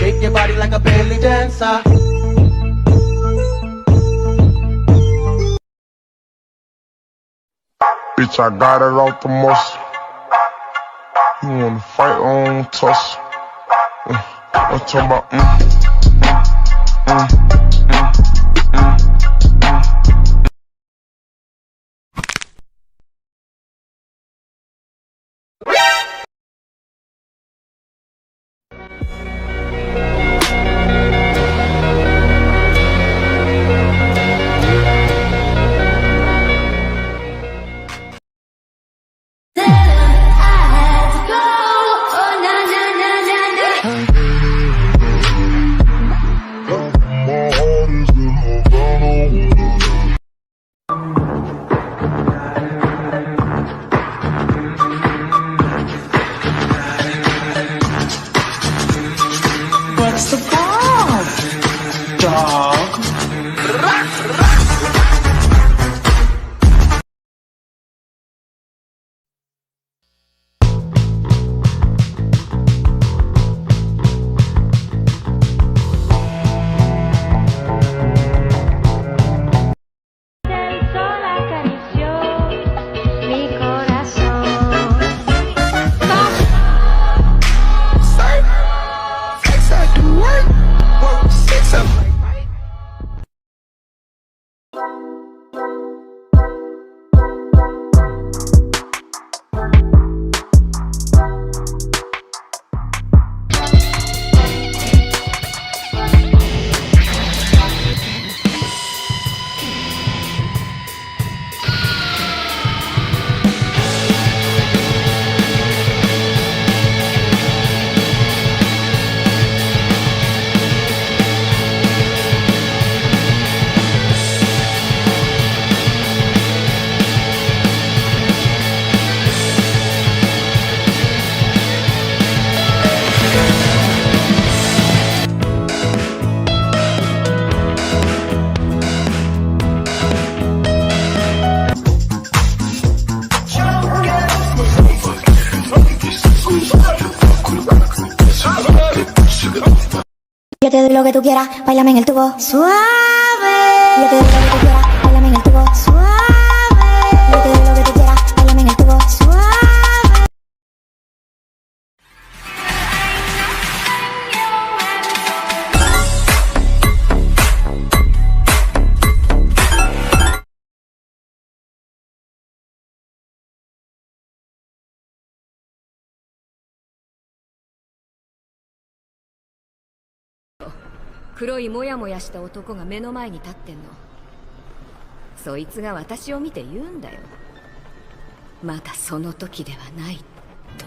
Shake your body like a belly dancer. Bitch, I got it off the muscle. You wanna fight on tussle? I'm talking about What's the problem, dog? El sol acarició mi corazón. Yo te doy lo que tú quieras, bailame en el tubo suave. Yo te doy lo que tú quieras, bailame en el tubo suave. Yo te doy lo que tú quieras, bailame en el tubo suave.「黒いモヤモヤした男が目の前に立ってんの。そいつが私を見て言うんだよ。まだその時ではないと。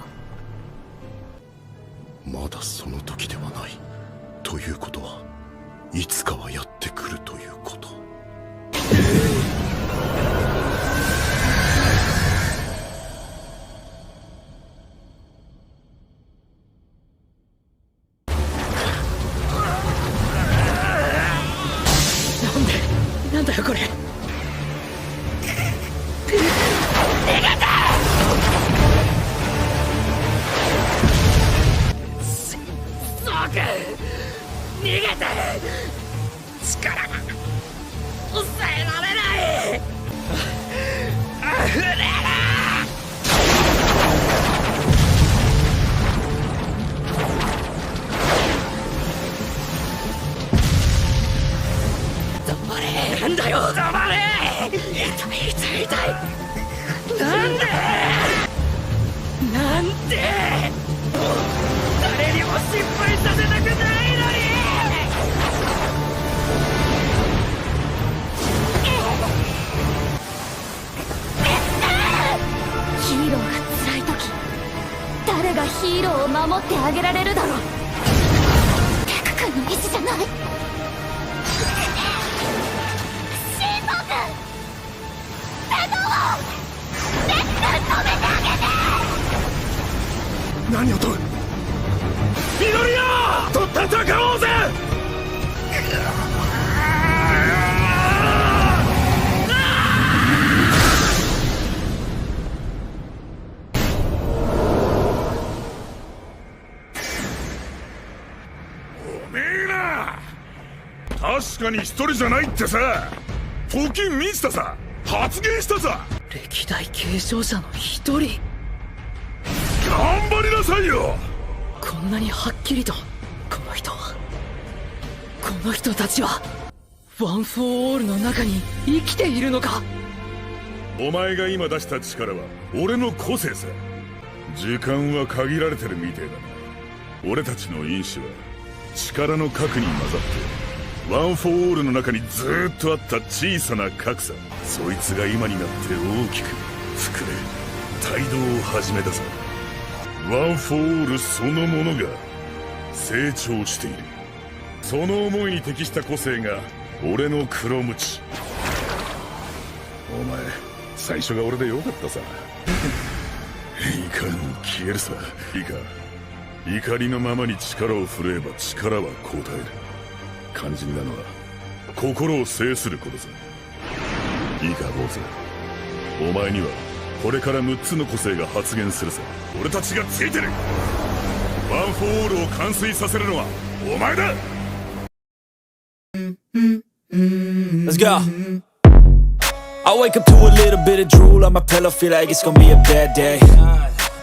まだその時ではないということは、いつかはやってくるということ。なんだよこれ。逃げて。力が抑えられない。溢れる。黙れ。なんだよ黙れ。痛い痛い痛い。なんでなんで誰にも失敗させたくないのに。ヒーローが辛い時、誰がヒーローを守ってあげられるだろう。デク君の意志じゃない。シンボ君、ベノをデク君止めてあげて。何を問う。緑よ、と戦おうぜ。確かに一人じゃないってさ。時満ちたさ。発言したさ。歴代継承者の一人。頑張りなさいよ。こんなにはっきりと、この人たちはワン・フォー・オールの中に生きているのか。お前が今出した力は俺の個性さ。時間は限られてるみてえだな。俺たちの因子は力の核に混ざってワン・フォー・オールの中にずーっとあった小さな格差、そいつが今になって大きく膨れ帯同を始めたさ。ワン・フォー・オールそのものが成長している。その思いに適した個性が俺の黒鞭。お前最初が俺でよかったさ。いかん、消えるさ。いいか、怒りのままに力を振るえば力は応える。肝心なのは心を制することさ。いいか坊主、お前にはこれから6つの個性が発現するさ。俺たちがついてる。ワン・フォー・オールを完遂させるのはお前だ。 Let's go. I wake up to a little bit of drool on my pillow, feel like it's gonna be a bad day.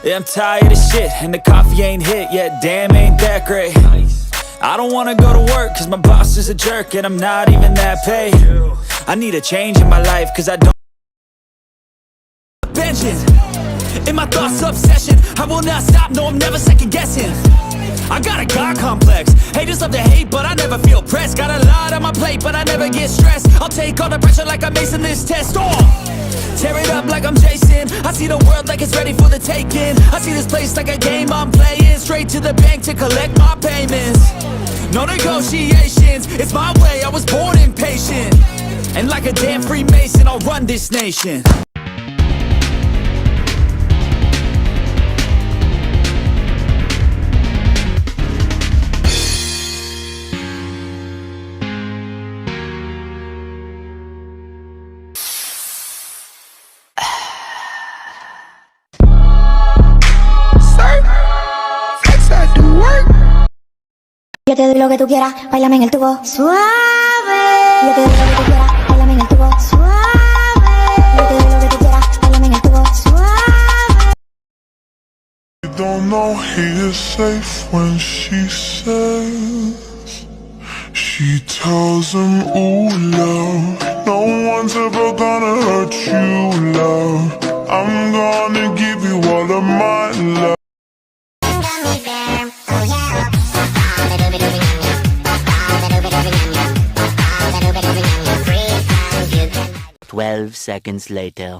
Yeah, I'm tired of shit, and the coffee ain't hit yet, damn ain't that great. I don't wanna go to work, cause my boss is a jerk, and I'm not even that paid. I need a change in my life, cause I don't. Vengeance, in my thoughts obsession, I will not stop, no I'm never second guessing. I got a God complex, haters love to hate but I never feel pressed. Got a lot on my plate but I never get stressed. I'll take all the pressure like I'm acing this test. Tear it up like I'm Jason. I see the world like it's ready for the taking. I see this place like a game I'm playing. Straight to the bank to collect my payments. No negotiations, it's my way, I was born impatient. And like a damn Freemason I'll run this nation. Yo te doy lo que tú quieras, bailame en el tubo suave. Yo te doy lo que tú quieras, bailame en el tubo suave. Yo te doy lo que tú quieras, bailame en el tubo suave. You don't know he is safe when she says, she tells him, ooh, love, no one's ever gonna hurt you, love. I'm gonna give you all of my love. 12 seconds later.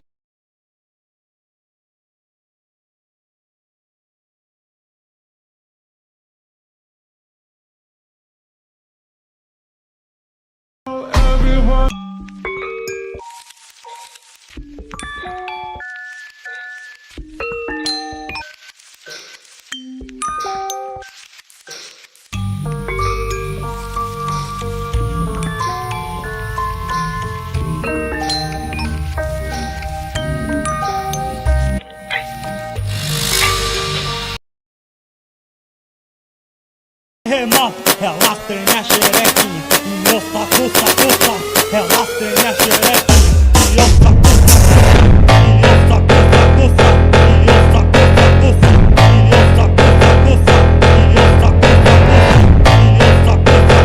Elas têm a xerequinha, e ossa, coça, elas têm a xerequinha, e ossa, coça, e ossa, coça, e ossa, coça, e ossa, coça, e ossa,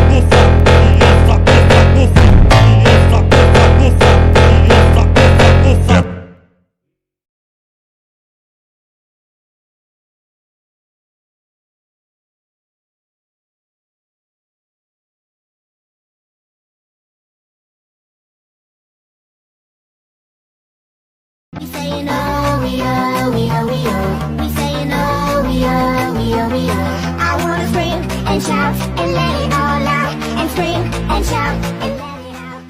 coça, e ossa, coça, e ossa, coça, e ossa, coça, coça. We saying oh, we oh, we oh, we oh. We saying oh, we oh, we oh, we oh. I wanna scream and shout and let it all out. And scream and shout and let it out.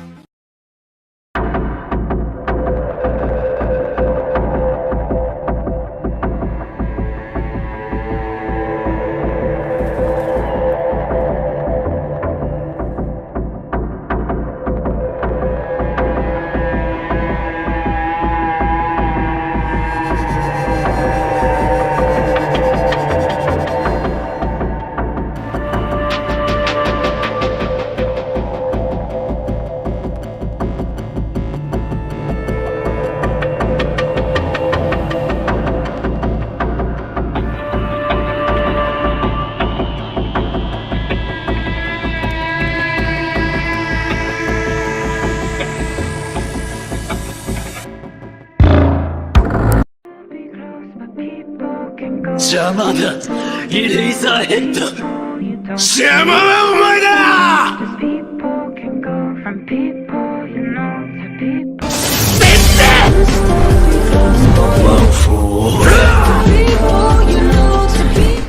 邪魔だイレイザーヘッド。邪魔はお前だ。 People can go from people, you know, to people. ワンフォーオール。 People, you know, to people.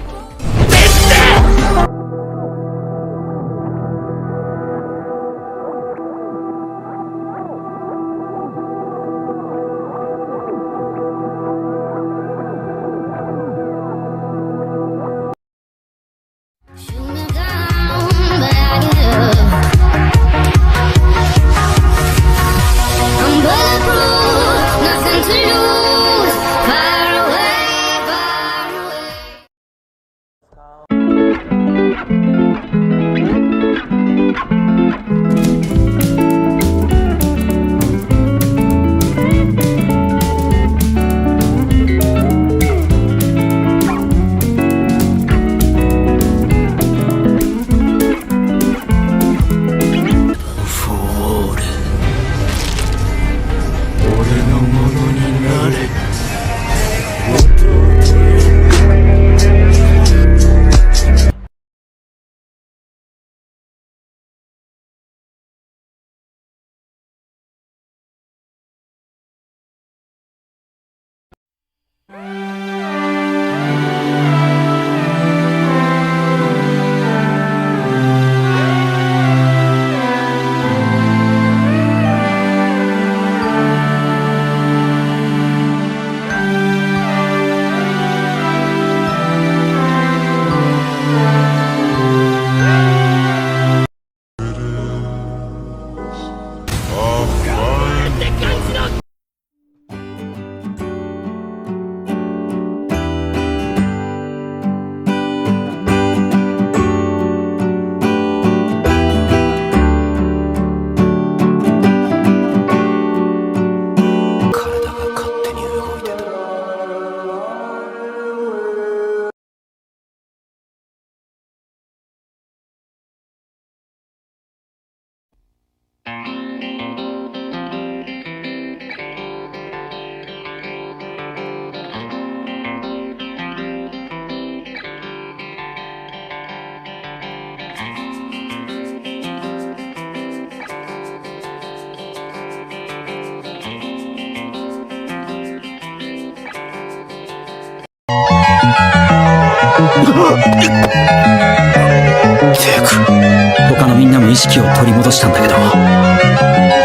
他のみんなも意識を取り戻したんだけど、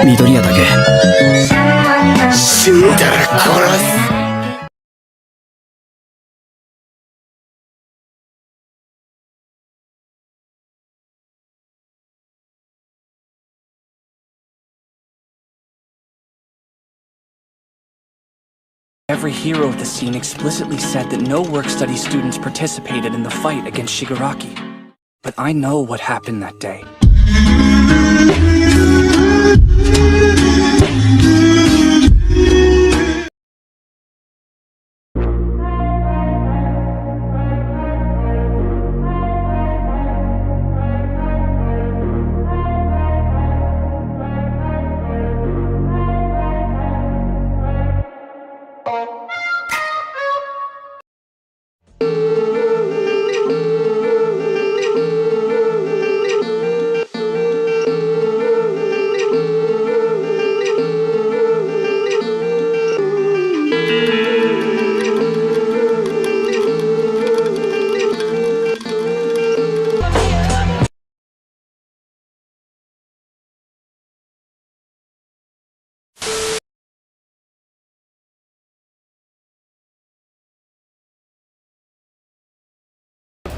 緑谷だけ死んだら殺す。 Every hero of the scene explicitly said that no work-study students participated in the fight against Shigaraki. But I know what happened that day. From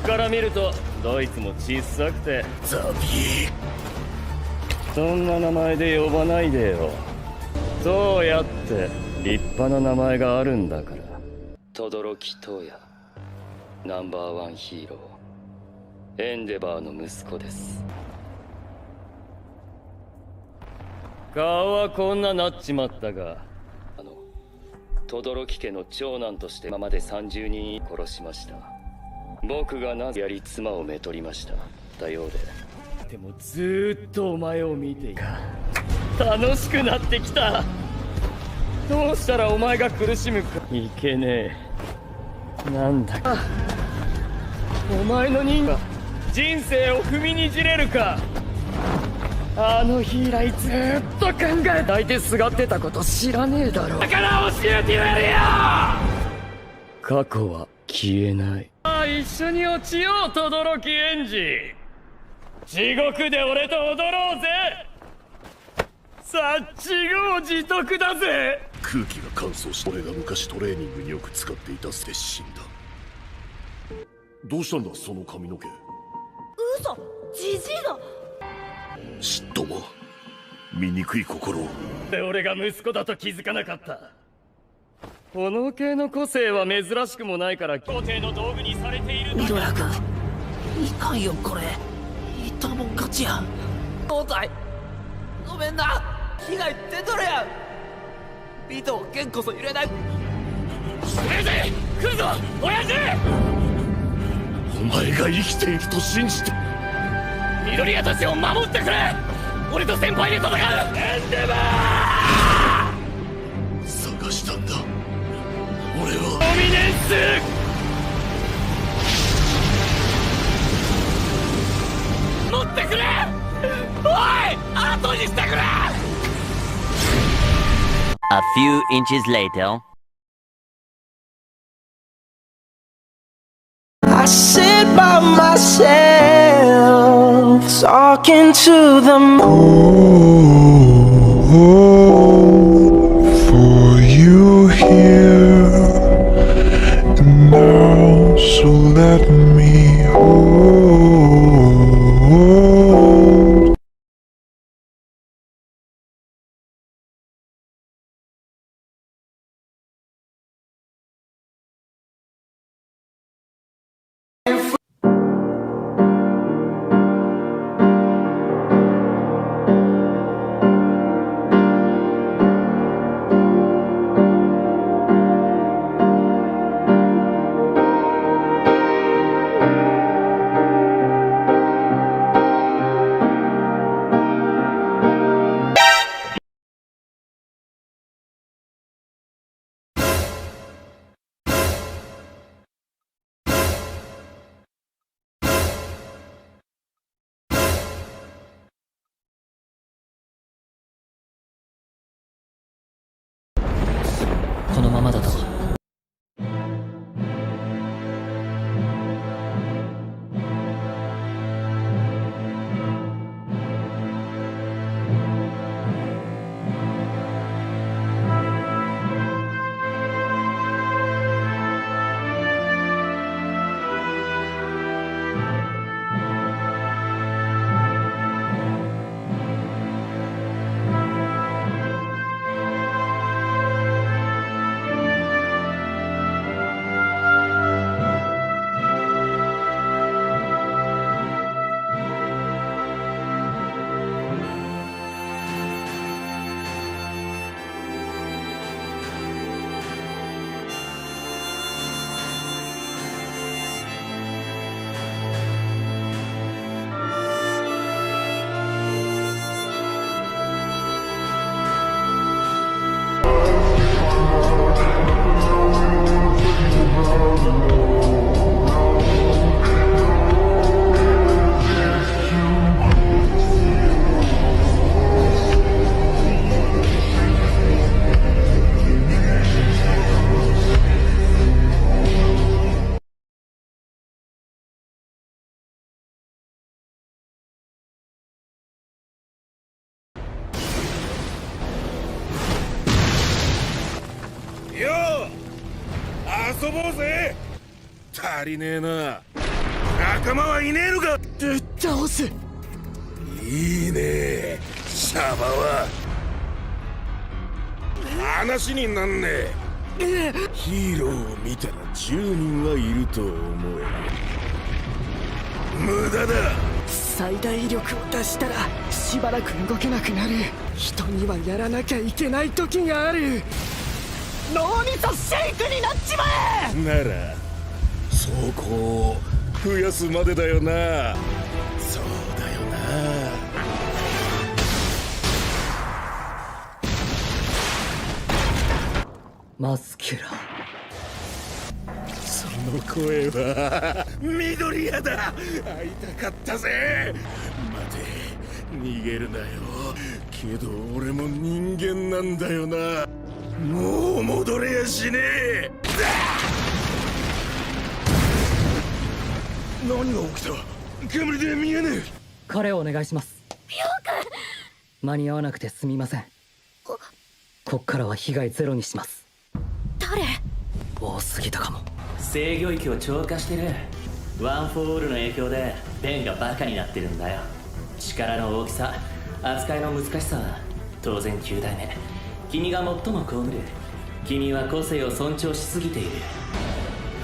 から見るとどいつも小さくてザビー。そんな名前で呼ばないでよ。そうやって立派な名前があるんだから。轟東也、ナンバーワンヒーロー、エンデバーの息子です。顔はこんななっちまったが、轟家の長男として今まで30人殺しました。僕がなぜやり妻をめとりましただようで。でもずーっとお前を見ていた。楽しくなってきた。どうしたらお前が苦しむか。いけねえ。なんだかお前の人が人生を踏みにじれるか。あの日以来ずーっと考え相手すがってたこと知らねえだろ。だから教えてやるよ。過去は消えない。一緒に落ちよう轟エンジ。地獄で俺と踊ろうぜ。さあ自業自得だぜ。空気が乾燥し、俺が昔トレーニングによく使っていた接死んだ。どうしたんだその髪の毛。嘘、ジジイだ。嫉妬も醜い心を。で俺が息子だと気づかなかった。この系の個性は珍しくもないから皇帝の道具にされている。ミドラ君、いかんよこれ。いったもん勝ちや。胴体ごめんな、被害出とるやん。ビト剣こそ揺れない。親父来るぞ親父。お前が生きていると信じて。緑谷たちを守ってくれ。俺と先輩で戦う。エンデバー探したんだ俺は。ドミネンス持ってくれ。おい後にしてくれ。 A few inches later. I sit by myself, talking to the Oh, for you here and now, so let me hold.「このままだと遊ぼうぜ。足りねえな。仲間はいねえのか。ぶっ倒す。いいねシャバは。話になんねえ。ヒーローを見たら10人はいると思え。無駄だ。最大力を出したらしばらく動けなくなる。人にはやらなきゃいけない時がある。脳みそシェイクになっちまえ。なら走行を増やすまでだよな。そうだよな。マスキュラそんの声は緑谷だ。会いたかったぜ。待て、逃げるなよ。けど俺も人間なんだよな。もう戻れやしねえ。何が起きた？煙で見えねえ。彼をお願いします。間に合わなくてすみません。こっからは被害ゼロにします。誰？多すぎたかも。制御域を超過してる。ワン・フォー・オールの影響でベンがバカになってるんだよ。力の大きさ、扱いの難しさは当然9代目君が最も被る。君は個性を尊重しすぎている。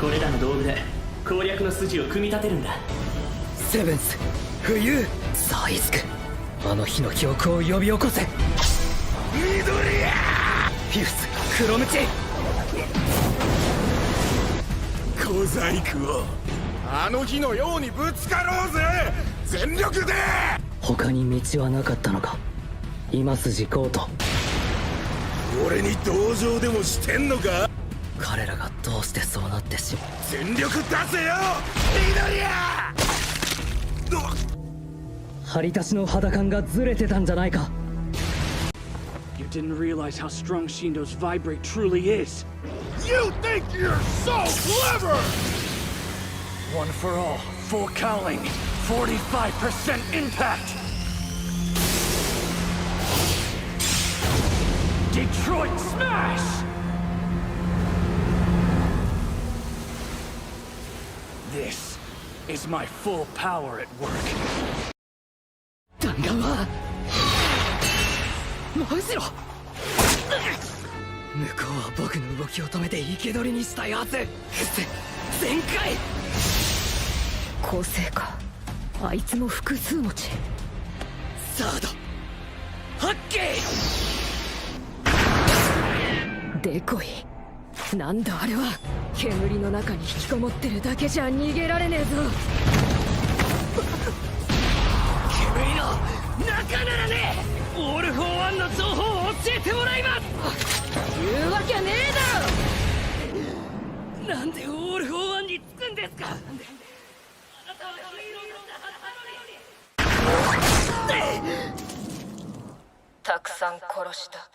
これらの道具で攻略の筋を組み立てるんだ。セブンス、冬、サーイスク、あの日の記憶を呼び起こせ。緑谷！フィフス、クロムチ。小細工をあの日のようにぶつかろうぜ。全力で。他に道はなかったのか。今筋コート。俺に同情でもしてんのか。彼らがどうしてそうなってしまう。全力出せよ緑谷！張り足しの肌感がずれてたんじゃないか。 You didn't realize how strong Shindo's vibrate truly is. You think you're so clever! One for all, full cowling, 45% impact! Detroit smash! This is my full power at work. 弾丸は真後ろ。向こうは僕の動きを止めて生け捕りにしたいはず。全開。構成か。あいつも複数持ち。サード発見。デコイ。なんだあれは。煙の中に引きこもってるだけじゃ逃げられねえぞ。煙の中ならねえ。オール・フォー・ワンの情報を教えてもらいます。言うわけねえだろ。なんでオール・フォー・ワンにつくんですか。たくさん殺した。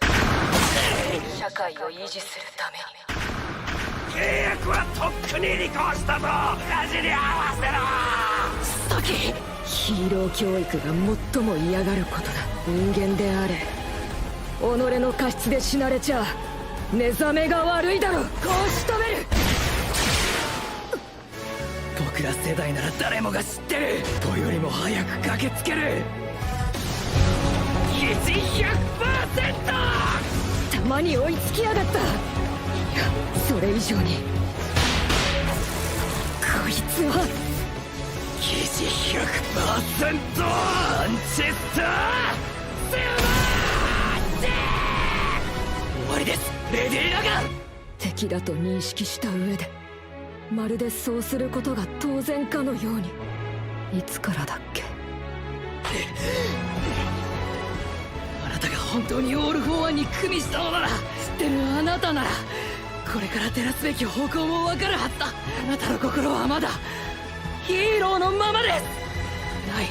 社会を維持するために。契約はとっくに履行したぞ。ラジに合わせろ。ヒーロー教育が最も嫌がることだ。人間であれ。己の過失で死なれちゃ目覚めが悪いだろ。こう仕留める。僕ら世代なら誰もが知ってる。とよりも早く駆けつける。100%。たまに追いつきやがった。いやそれ以上にこいつは疑似 100% マンチェスタースマッシュ。終わりです、レディー・ラガン。敵だと認識した上でまるでそうすることが当然かのように。いつからだっけ。あなたが本当にオール・フォー・ワンに組みしたのなら、知ってるあなたならこれから照らすべき方向も分かるはずだ。あなたの心はまだヒーローのままです。ない。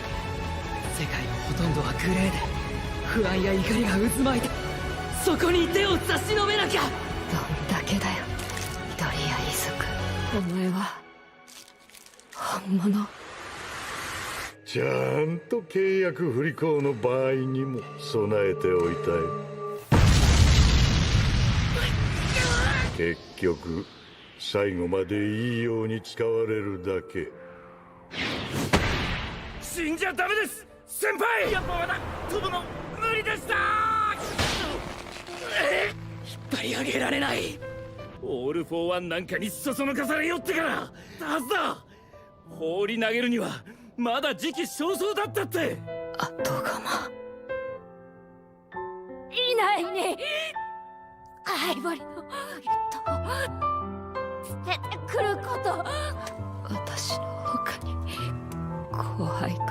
世界のほとんどはグレーで不安や怒りが渦巻いて、そこに手を差し伸べなきゃ。どんだけだよ緑谷イズク。お前は本物。ちゃんと契約不履行の場合にも備えておいたよ。結局最後までいいように使われるだけ。死んじゃダメです、先輩。やっぱまだ飛ぶの無理でした。引っ張り上げられない。オール・フォー・ワンなんかにそそのかされよってからはずだ。放り投げるにはまだ時期尚早だったって。後釜いないにアイボリの人連れてくること。私の他に後輩から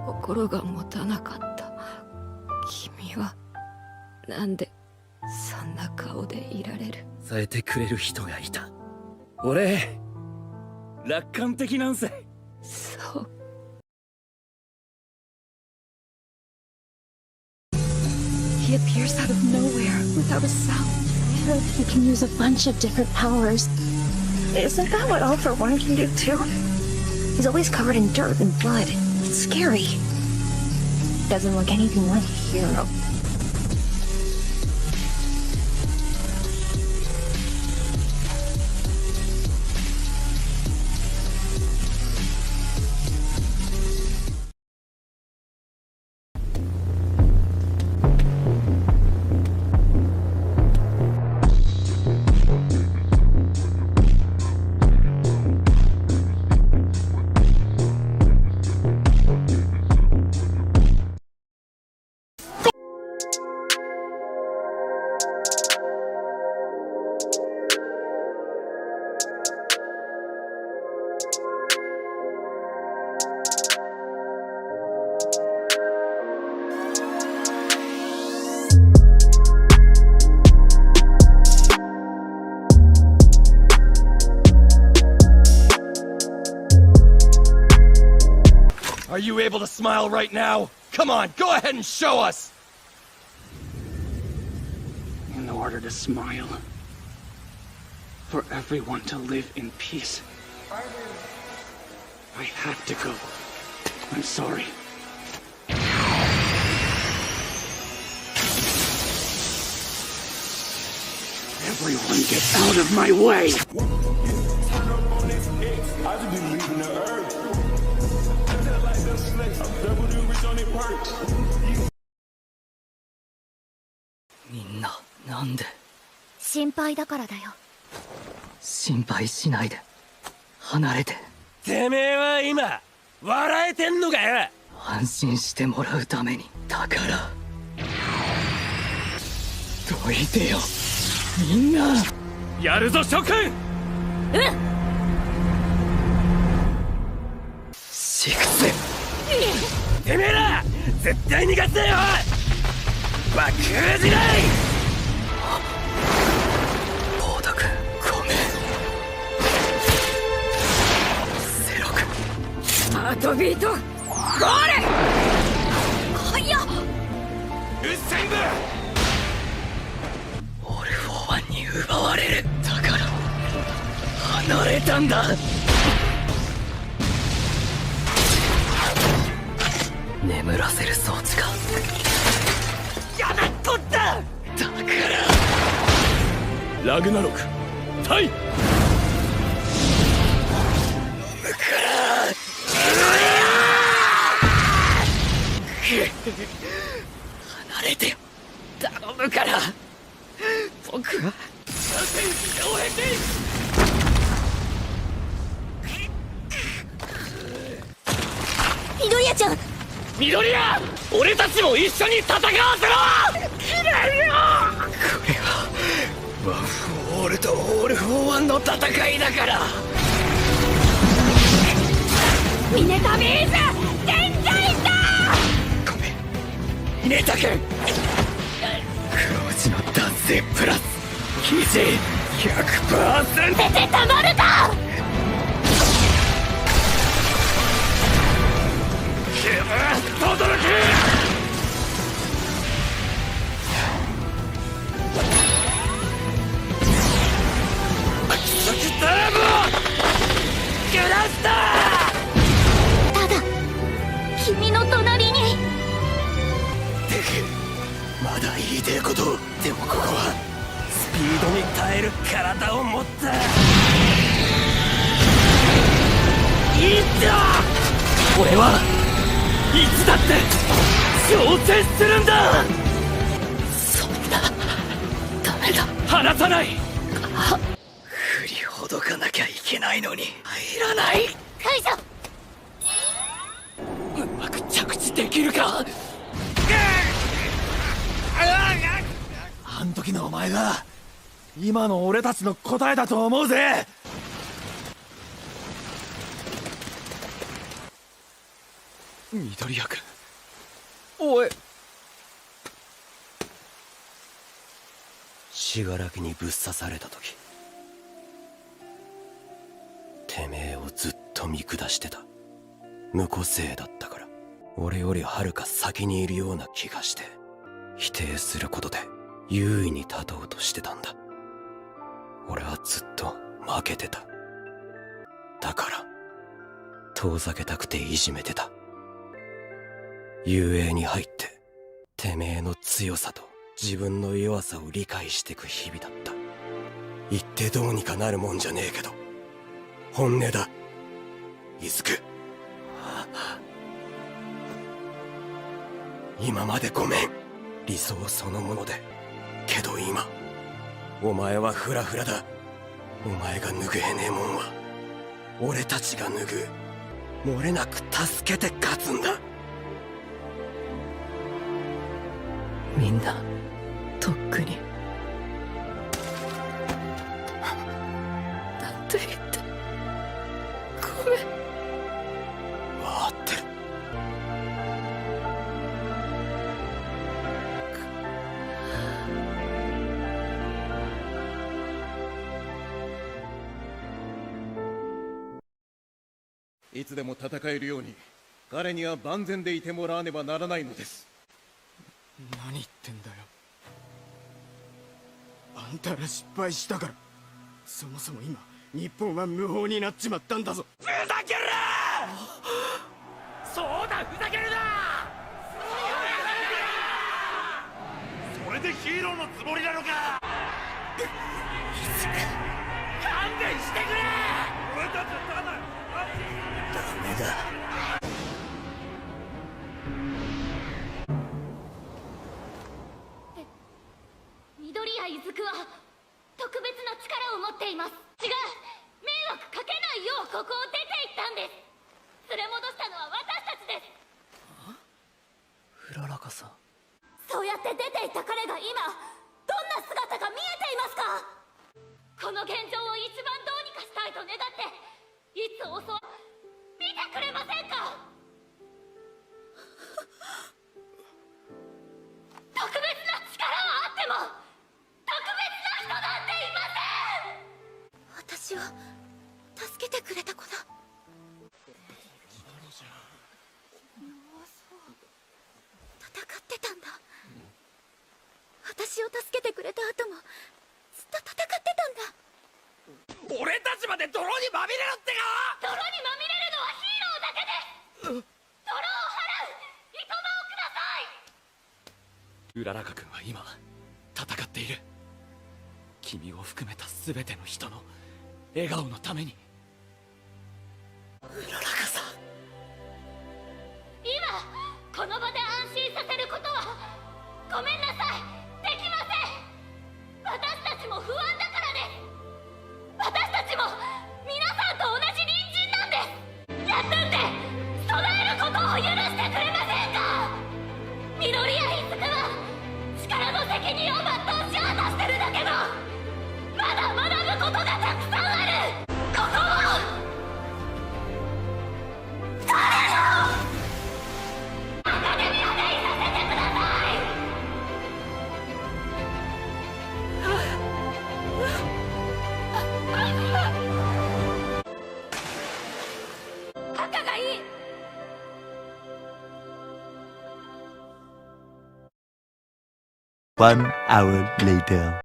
心が持たなかった。君はなんでそんな顔でいられる。伝えてくれる人がいた。俺楽観的なんせ。そう。He appears out of nowhere without a sound. I heard he can use a bunch of different powers. Isn't that what All for One can do too? He's always covered in dirt and blood. It's scary. Doesn't look anything like a hero. Are you able to smile right now? Come on, go ahead and show us! In order to smile, for everyone to live in peace, I have to go. I'm sorry. Everyone get out of my way!みんな、なんで心配だからだよ。心配しないで。離れて。てめえは今、笑えてんのかよ。安心してもらうために。だから、どいてよ。みんな。やるぞ諸君。シックス。てめえら絶対逃がすなよ。バクージない。ボード君、ごめん。セロ君、ハートビートゴール。早っ。うっせんぶ。オルフォーワンに奪われる。だから離れたんだ。眠らせる装置か。やだっこった。だからラグナロク対むから離れてよ。頼むから。僕は緑谷ちゃん。緑谷、俺たちも一緒に戦わせろ。嫌いよ。これはワン・フォー・オールとオール・フォー・ワンの戦いだから。ミネタビーズ天才だ。ごめんミネタ君。黒字の男性プラス記事 100%。 出てたまるか。轟く。ターボギュラスター。ただ君の隣に。デク、まだ言いてえこと。でもここはスピードに耐える体を持ったいいんだ。俺はいつだって挑戦するんだ。そんなダメだ。離さない。振りほどかなきゃいけないのに入らない。解除。うまく着地できるか。あん時のお前が今の俺たちの答えだと思うぜ。緑谷君。おい。死柄木にぶっ刺された時、てめえをずっと見下してた。無個性だったから、俺よりはるか先にいるような気がして、否定することで優位に立とうとしてたんだ。俺はずっと負けてた。だから遠ざけたくていじめてた。遊泳に入っててめえの強さと自分の弱さを理解してく日々だった。言ってどうにかなるもんじゃねえけど、本音だ、イズク。今までごめん。理想そのもので。けど今お前はフラフラだ。お前が拭えねえもんは俺たちが拭う。漏れなく助けて勝つんだ。みんなとっくになんて言ってごめん。わかってる。いつでも戦えるように彼には万全でいてもらわねばならないのです。何言ってんだよ。あんたら失敗したから、そもそも今日本は無法になっちまったんだぞ。ふざけるな！そうだ、ふざけるな！それでヒーローのつもりなのか！勘弁してくれ！俺たちはただダメだ。緑谷出久は特別な力を持っています。違う、迷惑かけないようここを出て行ったんです。連れ戻したのは私たちです。うららかさん、そうやって出て行った彼が今どんな姿が見えていますか？この現状を一番どうにかしたいと願っていつ襲う見てくれませんか？特別な力はあっても特別な人なんていません。私を助けてくれた子だ。戦ってたんだ。私を助けてくれた後もずっと戦ってたんだ。俺たちまで泥にまみれろってか！泥にまみれるのはヒーローだけです。泥を払ういとまをください。うららか君は今戦っている。君を含めた全ての人の笑顔のために。うららかさん、今この場で安心させることはごめんなさい、できません。私たちも不安だからです。私たちも皆さんと同じ隣人なんです。休んで備えることを許してくれませんか？緑谷出久は力の責任を全うしようとしてるだけど、まだ学ぶことがたくさんある。ここを誰のアカデミアでいさせてください。赤がいい。1 hour later.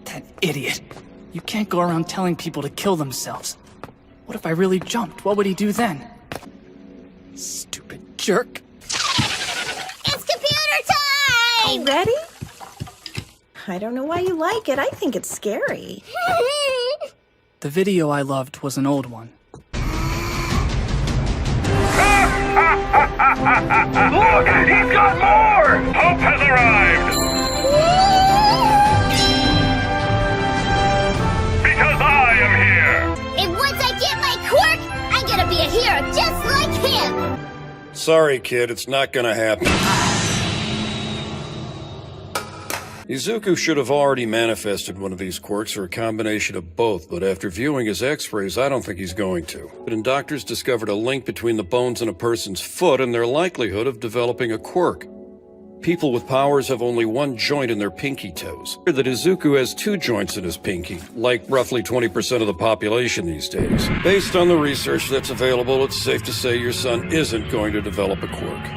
That idiot. You can't go around telling people to kill themselves. What if I really jumped? What would he do then? Stupid jerk. It's computer time! Already? I don't know why you like it. I think it's scary. The video I loved was an old one. Look! He's got more! Hope has arrived! Because I am here! And once I get my quirk, I'm gonna be a hero just like him! Sorry, kid, it's not gonna happen. Izuku should have already manifested one of these quirks or a combination of both, but after viewing his x-rays, I don't think he's going to. But doctors discovered a link between the bones in a person's foot and their likelihood of developing a quirk. People with powers have only one joint in their pinky toes. That Izuku has 2 joints in his pinky, like roughly 20% of the population these days. Based on the research that's available, it's safe to say your son isn't going to develop a quirk.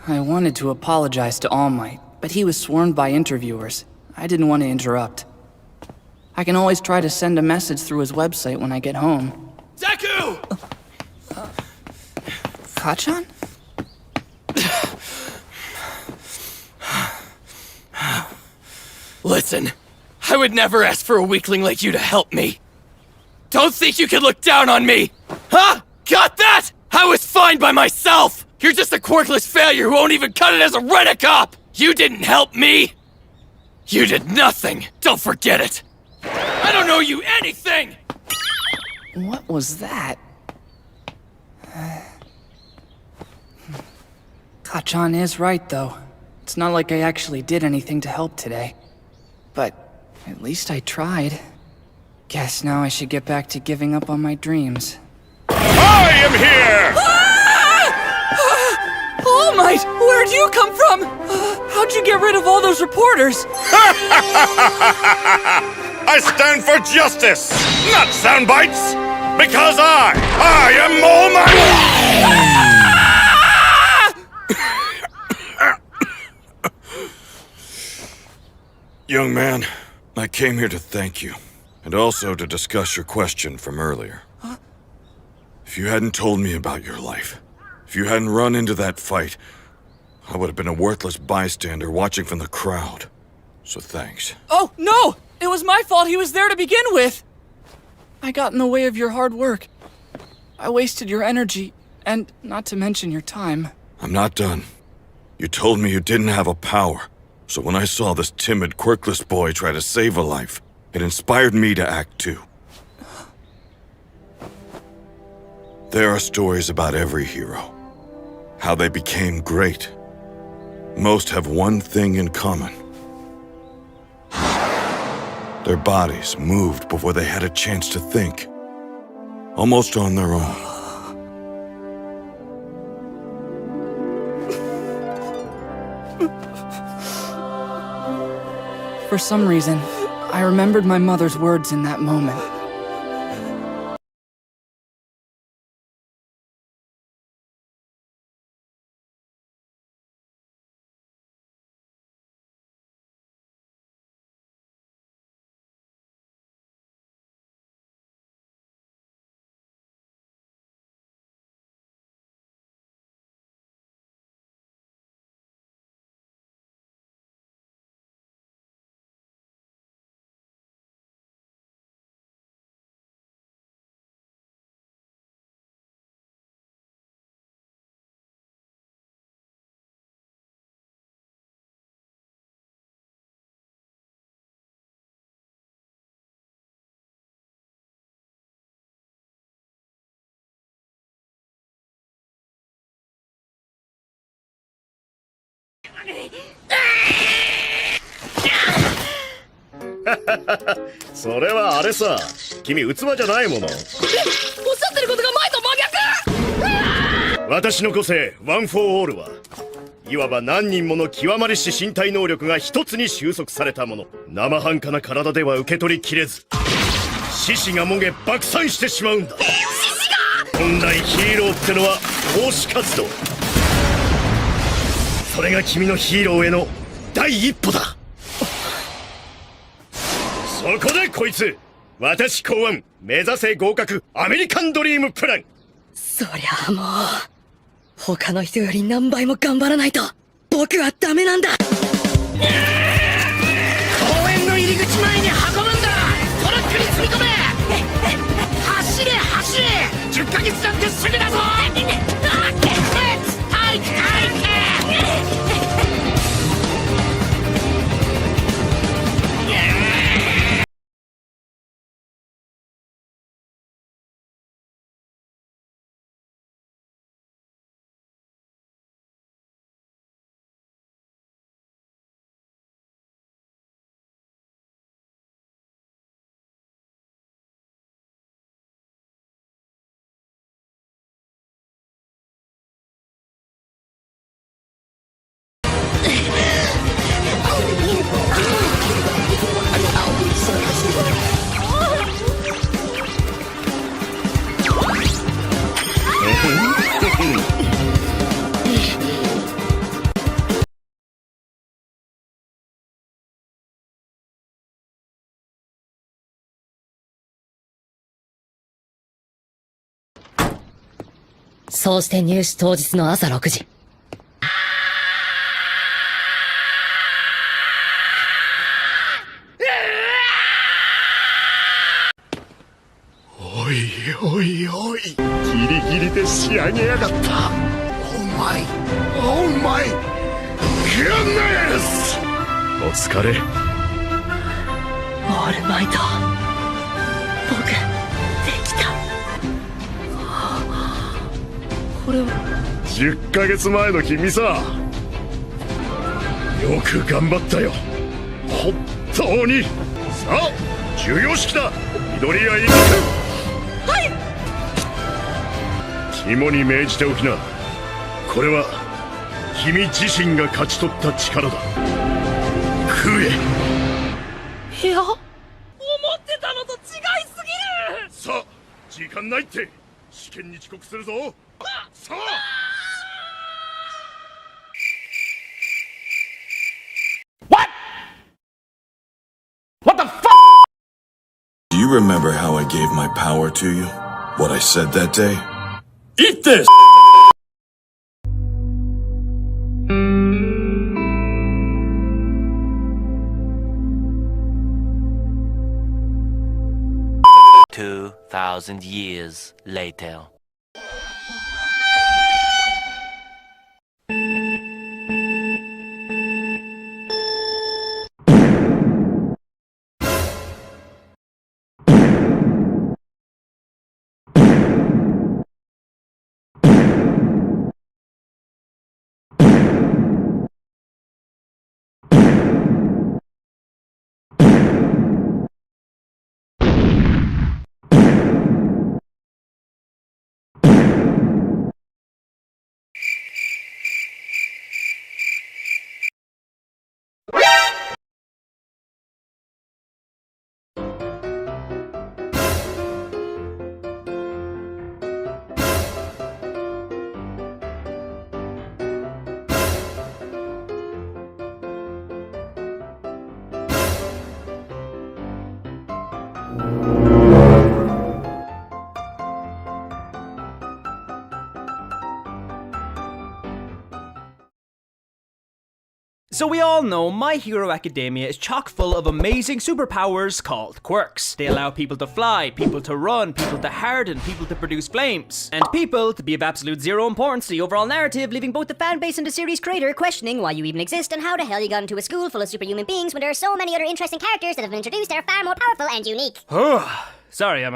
I wanted to apologize to All Might, but he was swarmed by interviewers. I didn't want to interrupt. I can always try to send a message through his website when I get home. Deku! Kachan? Listen, I would never ask for a weakling like you to help me. Don't think you can look down on me! Huh? Got that? I was fine by myself! You're just a quirkless failure who won't even cut it as a rent-a-cop! You didn't help me! You did nothing! Don't forget it! I don't owe you anything! What was that? Kachan is right, though. It's not like I actually did anything to help today. But at least I tried. Guess now I should get back to giving up on my dreams. I am here! All Might! Where'd you come from? How'd you get rid of all those reporters? I stand for justice, not sound bites! Because I am All Might! Young man, I came here to thank you, and also to discuss your question from earlier. Huh? If you hadn't told me about your life, if you hadn't run into that fight, I would have been a worthless bystander watching from the crowd. So thanks. Oh, no! It was my fault he was there to begin with! I got in the way of your hard work. I wasted your energy, and not to mention your time. I'm not done. You told me you didn't have a power, so when I saw this timid, quirkless boy try to save a life, it inspired me to act too. There are stories about every hero. How they became great. Most have one thing in common. Their bodies moved before they had a chance to think. Almost on their own. For some reason, I remembered my mother's words in that moment. それはあれさ、君器じゃないもの。おっしゃってることが前と真逆。私の個性ワン・フォー・オールはいわば何人もの極まりし身体能力が一つに収束されたもの。生半可な体では受け取りきれず、獅子がもげ爆散してしまうんだ。本来ヒーローってのは奉仕活動。それが君のヒーローへの第一歩だ。そこでこいつ、私考案目指せ合格アメリカンドリームプラン。そりゃあもう他の人より何倍も頑張らないと僕はダメなんだ。公園の入り口前に運ぶんだ。トラックに積み込め。走れ走れ。10ヶ月なんてすぐだぞ。体育そうして入試当日の朝6時。おいおいおい、ギリギリで仕上げやがった。オーマイオーマイグッネス。お疲れ。オールマイト、僕できた。これは10ヶ月前の君さ。よく頑張ったよ、本当に。さあ授業式だ。緑谷行く。はい。肝に銘じておきな。これは君自身が勝ち取った力だ。食え。いや、思ってたのと違いすぎる。さあ時間ないって。試験に遅刻するぞ。さあ。What the f***? Do you remember how I gave my power to you? What I said that day? Eat this! Years later. So we all know My Hero Academia is chock full of amazing superpowers called quirks. They allow people to fly, people to run, people to harden, people to produce flames, and people to be of absolute zero importance to the overall narrative, leaving both the fan base and the series creator questioning why you even exist and how the hell you got into a school full of superhuman beings when there are so many other interesting characters that have been introduced that are far more powerful and unique. Sorry, I'm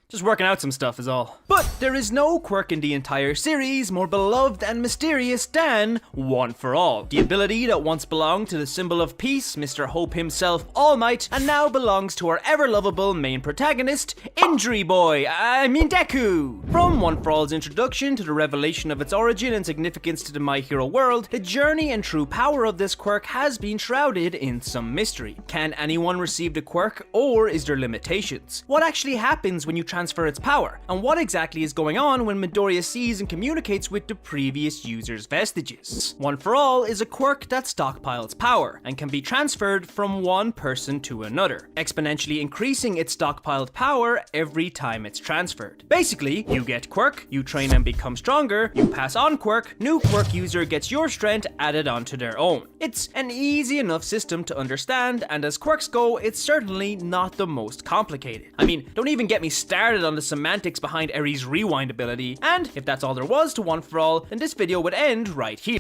Just working out some stuff is all. But there is no quirk in the entire series more beloved and mysterious than One for All. The ability that once belonged to the symbol of peace, Mr. Hope himself, All Might, and now belongs to our ever-lovable main protagonist, Deku! From One for All's introduction to the revelation of its origin and significance to the My Hero world, the journey and true power of this quirk has been shrouded in some mystery. Can anyone receive the quirk, or is there limitations? What actually happens when you transfer its power, and what exactly is going on when Midoriya sees and communicates with the previous user's vestiges? One for All is a quirk that stockpiles power, and can be transferred from one person to another, exponentially increasing its stockpiled power every time it's transferred. Basically, you get quirk, you train and become stronger, you pass on quirk, new quirk user gets your strength added onto their own. It's an easy enough system to understand, and as quirks go, it's certainly not the most complicated. I mean, don't even get me started on the semantics behind Eri's rewind ability, and if that's all there was to One for All, then this video would end right here.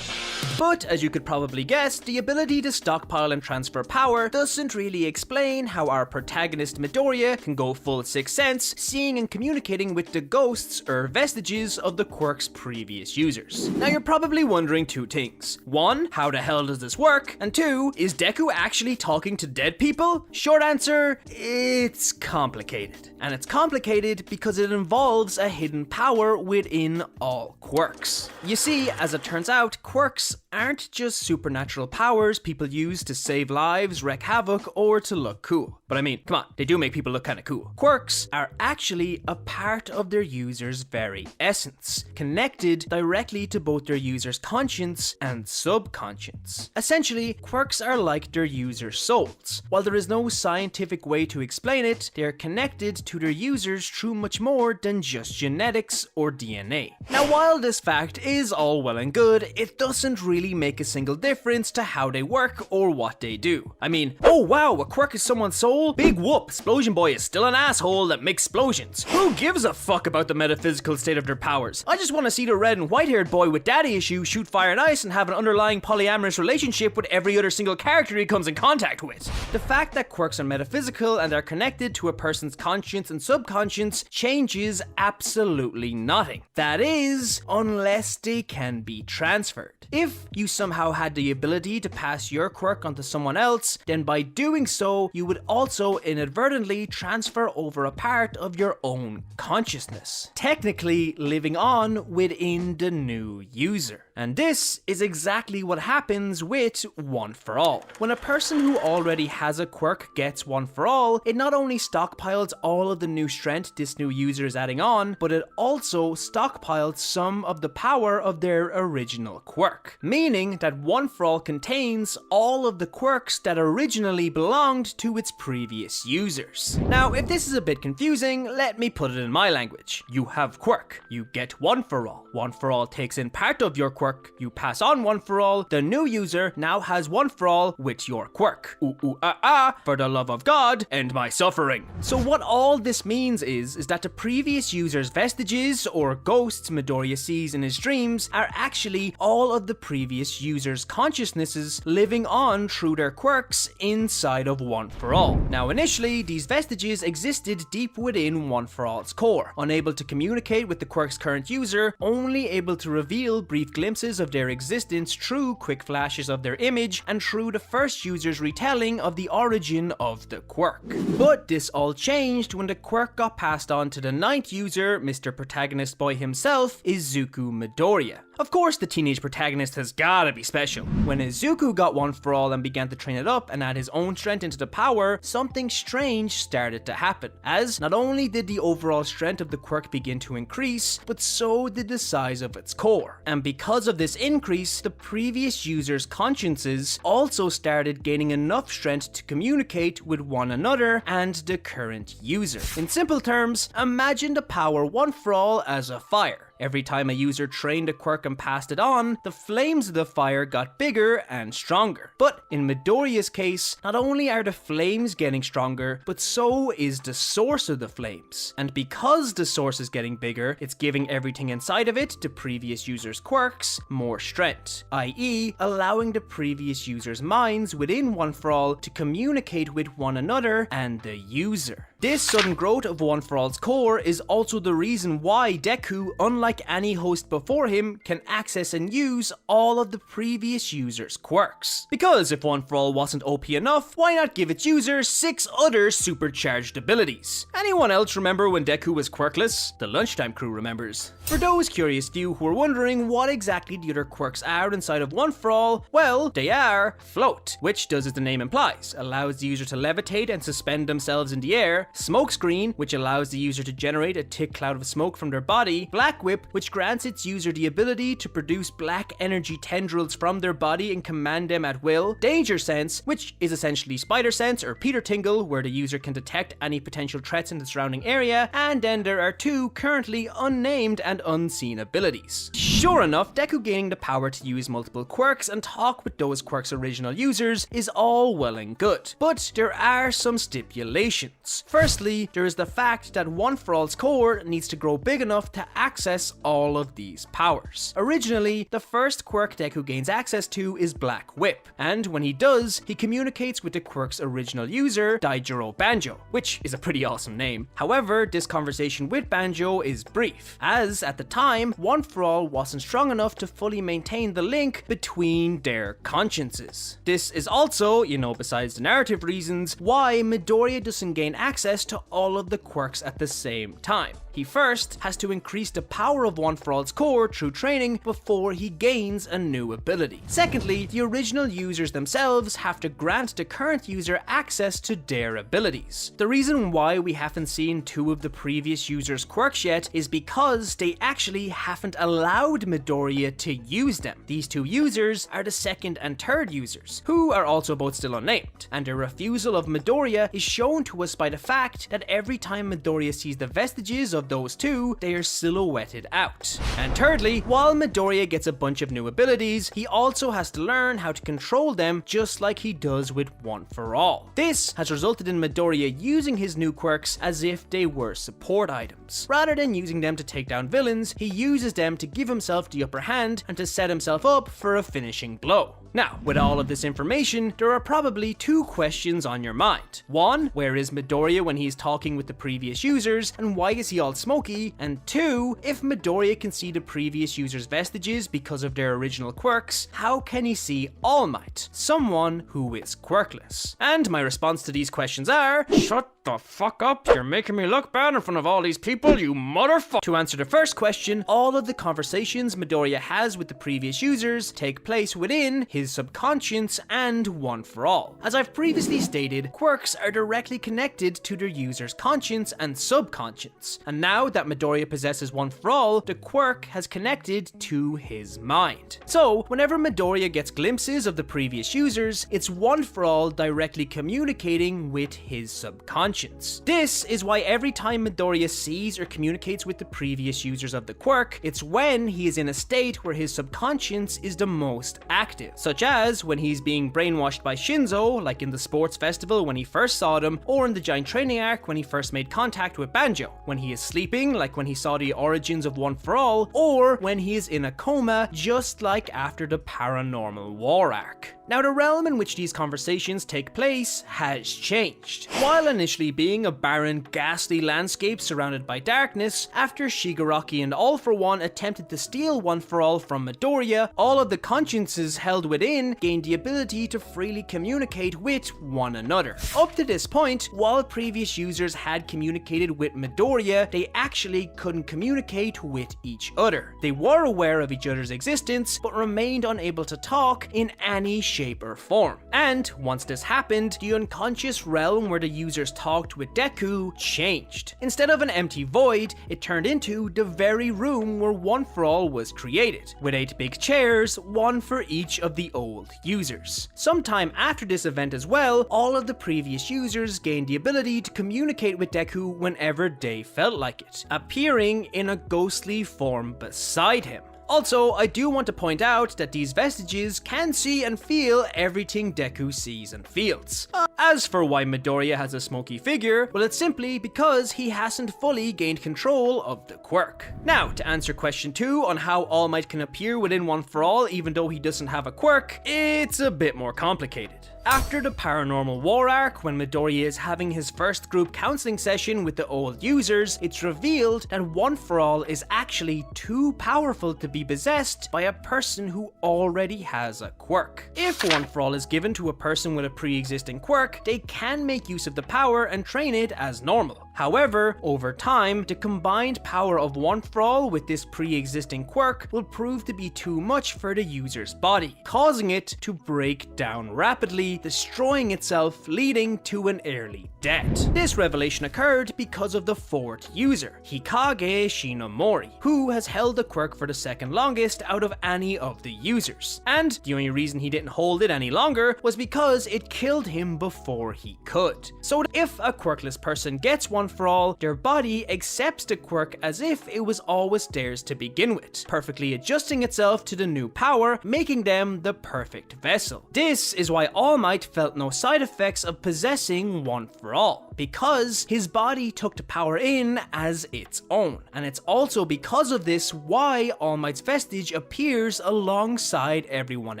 But, as you could probably guess, the ability to stockpile and transfer power doesn't really explain how our protagonist Midoriya can go full Sixth Sense, seeing and communicating with the ghosts or vestiges of the quirk's previous users. Now you're probably wondering two things. One, how the hell does this work? And two, is Deku actually talking to dead people? Short answer, it's complicated. And it's complicated because it involves a hidden power within all quirks. You see, as it turns out, quirks aren't just supernatural powers people use to save lives, wreak havoc, or to look cool. But I mean, come on, they do make people look kinda cool. Quirks are actually a part of their user's very essence, connected directly to both their user's conscience and subconscious. Essentially, quirks are like their user's souls. While there is no scientific way to explain it, they are connected to their users through much more than just genetics or DNA. Now, while this fact is all well and good, it doesn't really make a single difference to how they work or what they do. I mean, oh wow, a quirk is someone's soul? Big whoop, Explosion Boy is still an asshole that makes explosions. Who gives a fuck about the metaphysical state of their powers? I just want to see the red and white haired boy with daddy issues shoot fire and ice and have an underlying polyamorous relationship with every other single character he comes in contact with. The fact that quirks are metaphysical and are connected to a person's conscience and subconscious changes absolutely nothing. That is, unless they can be transferred. If you somehow had the ability to pass your quirk onto someone else, then by doing so, you would also inadvertently transfer over a part of your own consciousness, technically living on within the new user. And this is exactly what happens with One for All. When a person who already has a quirk gets One for All, it not only stockpiles all of the new strength this new user is adding on, but it also stockpiles some of the power of their original quirk. Meaning that One for All contains all of the quirks that originally belonged to its previous users. Now, if this is a bit confusing, let me put it in my language. You have quirk, you get One for All. One for All takes in part of your quirk, you pass on One for All, the new user now has One for All with your quirk. Ooh ooh ah ah, for the love of God, end my suffering. So what all this means is that the previous user's vestiges, or ghosts Midoriya sees in his dreams, are actually all of the previous user's consciousnesses living on through their quirks inside of One for All. Now initially, these vestiges existed deep within One for All's core, unable to communicate with the quirk's current user, only able to reveal brief glimpses of their existence through quick flashes of their image and through the first user's retelling of the origin of the quirk. But this all changed when the quirk got passed on to the ninth user, Mr. Protagonist Boy himself, Izuku Midoriya. Of course, the teenage protagonist has gotta be special. When Izuku got One for All and began to train it up and add his own strength into the power, something strange started to happen, as not only did the overall strength of the quirk begin to increase, but so did the size of its core. And because of this increase, the previous user's consciences also started gaining enough strength to communicate with one another and the current user. In simple terms, imagine the power One for All as a fire. Every time a user trained a quirk and passed it on, the flames of the fire got bigger and stronger. But in Midoriya's case, not only are the flames getting stronger, but so is the source of the flames. And because the source is getting bigger, it's giving everything inside of it, the previous user's quirks, more strength, i.e. allowing the previous user's minds within One For All to communicate with one another and the user. This sudden growth of One For All's core is also the reason why Deku, unlike any host before him, can access and use all of the previous user's quirks. Because if One For All wasn't OP enough, why not give its user 6 other supercharged abilities? Anyone else remember when Deku was quirkless? The Lunchtime crew remembers. For those curious few who are wondering what exactly the other quirks are inside of One For All, well, they are Float, which does as the name implies, allows the user to levitate and suspend themselves in the air, Smokescreen, which allows the user to generate a thick cloud of smoke from their body, Black Whip, which grants its user the ability to produce black energy tendrils from their body and command them at will, Danger Sense, which is essentially Spider Sense or Peter Tingle, where the user can detect any potential threats in the surrounding area, and then there are 2 currently unnamed and unseen abilities. Sure enough, Deku gaining the power to use multiple quirks and talk with those quirks' original users is all well and good, but there are some stipulations. Firstly, there is the fact that One For All's core needs to grow big enough to access all of these powers. Originally, the first quirk Deku gains access to is Black Whip, and when he does, he communicates with the quirk's original user, Daijiro Banjo, which is a pretty awesome name. However, this conversation with Banjo is brief, as at the time, One For All wasn't strong enough to fully maintain the link between their consciences. This is also, besides the narrative reasons, why Midoriya doesn't gain access to all of the quirks at the same time. He first has to increase the power of One For All's core through training before he gains a new ability. Secondly, the original users themselves have to grant the current user access to their abilities. The reason why we haven't seen 2 of the previous users' quirks yet is because they actually haven't allowed Midoriya to use them. These 2 users are the second and third users, who are also both still unnamed, and their refusal of Midoriya is shown to us by the fact that every time Midoriya sees the vestiges of those 2, they are silhouetted out. And thirdly, while Midoriya gets a bunch of new abilities, he also has to learn how to control them just like he does with One For All. This has resulted in Midoriya using his new quirks as if they were support items. Rather than using them to take down villains, he uses them to give himself the upper hand and to set himself up for a finishing blow. Now, with all of this information, there are probably 2 questions on your mind. 1, where is Midoriya when he's talking with the previous users, and why is he all smoky? And 2, if Midoriya can see the previous users' vestiges because of their original quirks, how can he see All Might, someone who is quirkless? And my response to these questions are, shut the fuck up, you're making me look bad in front of all these people, you motherfucker. To answer the first question, all of the conversations Midoriya has with the previous users take place within his subconscious and One For All. As I've previously stated, quirks are directly connected to their user's conscience and subconscious, and now that Midoriya possesses One For All, the quirk has connected to his mind. So, whenever Midoriya gets glimpses of the previous users, it's One For All directly communicating with his subconscious. This is why every time Midoriya sees or communicates with the previous users of the quirk, it's when he is in a state where his subconscious is the most active, such as when he's being brainwashed by Shinzo, like in the sports festival when he first saw them, or in the giant training arc when he first made contact with Banjo, when he is sleeping, like when he saw the origins of One For All, or when he is in a coma, just like after the Paranormal War arc. Now, the realm in which these conversations take place has changed. While initially being a barren, ghastly landscape surrounded by darkness, after Shigaraki and All For One attempted to steal One For All from Midoriya, all of the consciences held within gained the ability to freely communicate with one another. Up to this point, while previous users had communicated with Midoriya, they actually couldn't communicate with each other. They were aware of each other's existence, but remained unable to talk in any shape, or form. And once this happened, the unconscious realm where the users talked with Deku changed. Instead of an empty void, it turned into the very room where One for All was created, with 8 big chairs, one for each of the old users. Sometime after this event as well, all of the previous users gained the ability to communicate with Deku whenever they felt like it, appearing in a ghostly form beside him. Also, I do want to point out that these vestiges can see and feel everything Deku sees and feels. As for why Midoriya has a smoky figure, well, it's simply because he hasn't fully gained control of the quirk. Now, to answer question 2 on how All Might can appear within One for All even though he doesn't have a quirk, it's a bit more complicated. After the Paranormal War arc, when Midoriya is having his first group counseling session with the old users, it's revealed that One for All is actually too powerful to be possessed by a person who already has a quirk. If One for All is given to a person with a pre-existing quirk, they can make use of the power and train it as normal. However, over time, the combined power of One for All with this pre-existing quirk will prove to be too much for the user's body, causing it to break down rapidly, destroying itself, leading to an early death. This revelation occurred because of the 4th user, Hikage Shinomori, who has held the quirk for the second longest out of any of the users. And the only reason he didn't hold it any longer was because it killed him before he could. So if a quirkless person gets One for All, their body accepts the quirk as if it was always theirs to begin with, perfectly adjusting itself to the new power, making them the perfect vessel. This is why All Might felt no side effects of possessing One for All, because his body took the power in as its own. And it's also because of this why All Might's vestige appears alongside everyone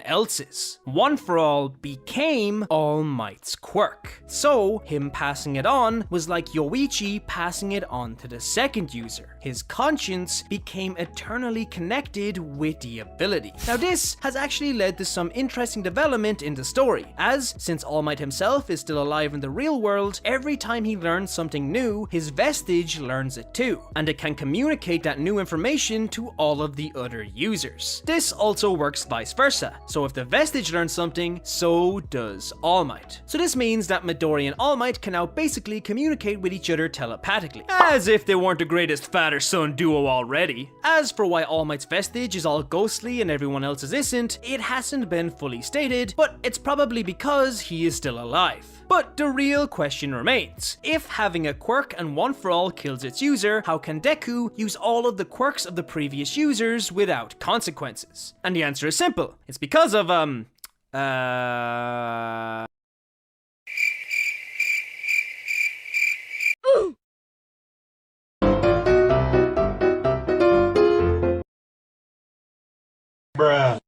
else's. One for All became All Might's quirk, so him passing it on was like Yoichi passing it on to the second user. His conscience became eternally connected with the ability. Now this has actually led to some interesting development in the story, as since All Might himself is still alive in the real world, every time he learns something new, his vestige learns it too, and it can communicate that new information to all of the other users. This also works vice versa, so if the vestige learns something, so does All Might. So this means that Midoriya and All Might can now basically communicate with each other telepathically, as if they weren't the greatest father-son duo already. As for why All Might's vestige is all ghostly and everyone else's isn't, it hasn't been fully stated, but it's probably because he is still alive. But the real question remains, if having a quirk and One for All kills its user, how can Deku use all of the quirks of the previous users without consequences? And the answer is simple, it's because of Bruh.